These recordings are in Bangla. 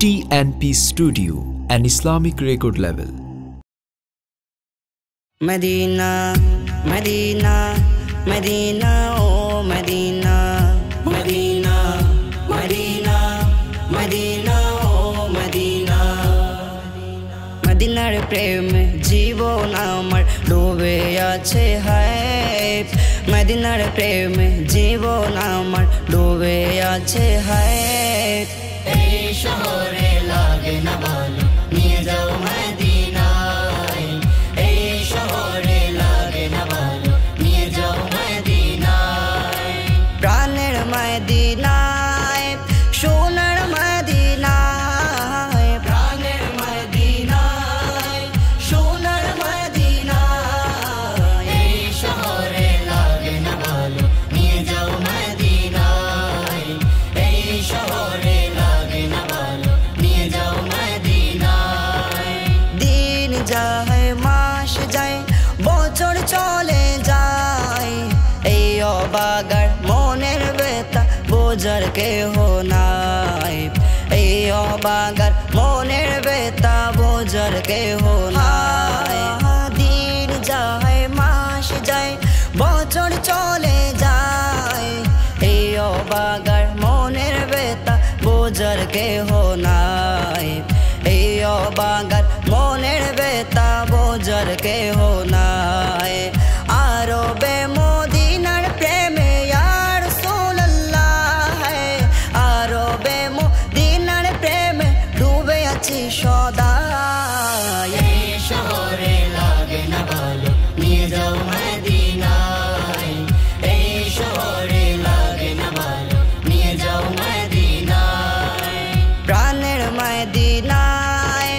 TNP Studio, an Islamic record label. Medina, Medina, Medina, oh Medina, Medina, Medina, Medina, oh Medina. Medinar preme জীবন আমার ডুবে আছে হায়, মদিনার প্রেমে জীবন আমার ডুবে আছে হায়। এই শহরে লাগে না ভালো, নিয়ে যাও মদিনায়। এই শহরে লাগে না ভালো, নিয়ে যাও মদিনায়। প্রাণের মদিনায়, সোনার মদিনায়, প্রাণের মদিনায়, সোনার মদিনায়। এই শহরে লাগে না ভালো, নিয়ে যাও মদিনায়। এই শহরে লাগে না ভালো, নিয়ে যাও মদিনায়। দিন যায়, মাস যায়, বছর চলে যায়, এই অবাগার মনের ব্যথা বোঝার কেহ নাই। এই অবাগার মনের ব্যথা বোঝার কেহ নাই। দিন যায়, মাস যায়, বছর চলে যায়, এই অবাগার মনের ব্যথা বোঝার কেহ নাই। এই অবাগার মনের ব্যথা বোঝার কেহ নাই। আরবে মদিনার প্রেমে ইয়া রাসূলুল্লাহ, আরবে মদিনার প্রেমে ডুবে আছি সদা। এই শহরে লাগে না ভালো, নিয়ে যাও মদিনায়। এই শহরে লাগে না ভালো, নিয়ে যাও মদিনায়। প্রাণের মদিনায়,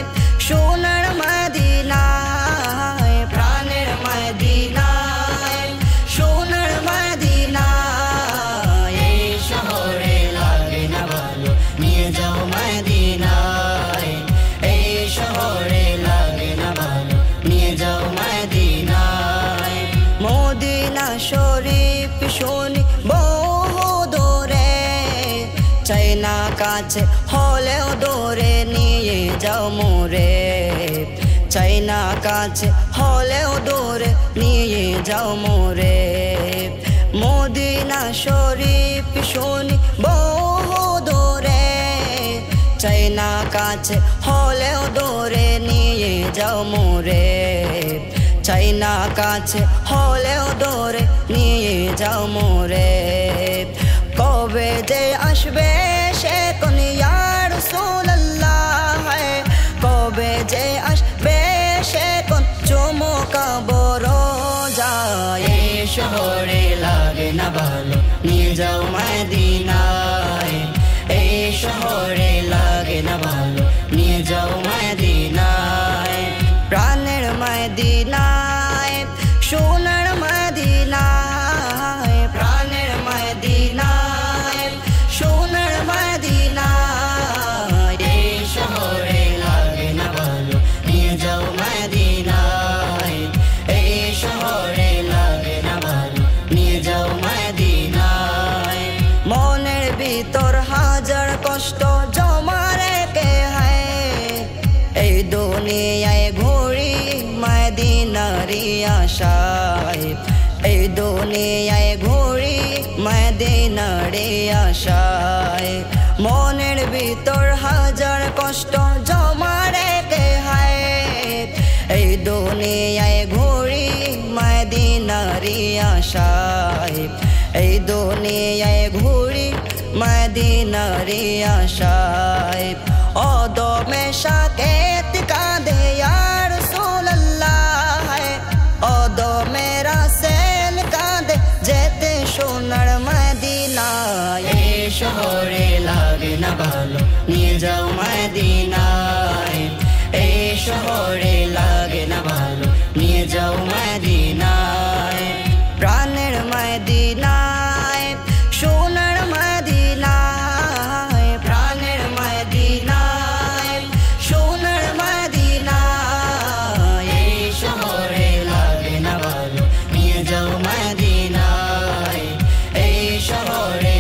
সোনার মদিনায়, প্রাণের মদিনায়, সোনার মদিনায়। এই শহরে লাগে না ভালো, নিয়ে যাও মদিনায়। এই শহরে লাগে না ভালো, নিয়ে যাও মদিনায়। মদিনা শরীফ শুনি বহু দূরে, চাই না কাছে হলেও দূরে নিয়ে যাও মোরে। চাই না কাছে হলেও দূরে নিয়ে যাও মোরে। মদিনা শরীফ শুনি বহু দূরে, চাই না কাছে হলেও দূরে নিয়ে যাও মোরে। চাই না কাছে হলেও দূরে নিয়ে যাও মোরে। কবে যে আসবে সে কোন ইয়া রাসূলুল্লাহ, কবে যে আসবে সে কোন চমকাবো রোজায়। এই শহরে লাগে না ভালো, নিয়ে যাও মদিনায়। এই শহরে লাগে না ভালো, নিয়ে যাও মদিনায়। প্রাণের মদিনায়, সোনার মদিনায়, প্রাণের মদিনায়, সোনার মদিনায়। এই শহরে লাগে না ভালো, নিয়ে যাও মদিনায়। এই শহরে লাগে না ভালো, নিয়ে যাও মদিনায়। মনের ভিতর হাজার কষ্ট জমা রেখে হায়, এই দুনিয়ায় ঘুরি মদিনারি আশায়। এই দুনিয়ায় ঘুরি মদিনারি আশায়। মনের ভিতর হাজার কষ্ট জমা রেখে হায়, এই দুনিয়ায় ঘুরি মদিনারি আশায়। এই দুনিয়ায় ঘুরি মদিনারি আশায়। অদমে সাকেত কাঁদে ইয়া রাসূলুল্লাহ, অদমে রাসেল কাঁদে যেতে সোনার মদিনায়। এই শহরে লাগে না ভালো, নিয়ে যাও মদিনায়। এই শহরে লাগে না ভালো, নিয়ে যাও মদিনায়। প্রাণের মদিনায়, সোনার মদিনায়, প্রাণের মদিনায়, সোনার মদিনায়। এই শহরে লাগে না ভালো, নিয়ে যাও মদিনায়। এই শহরে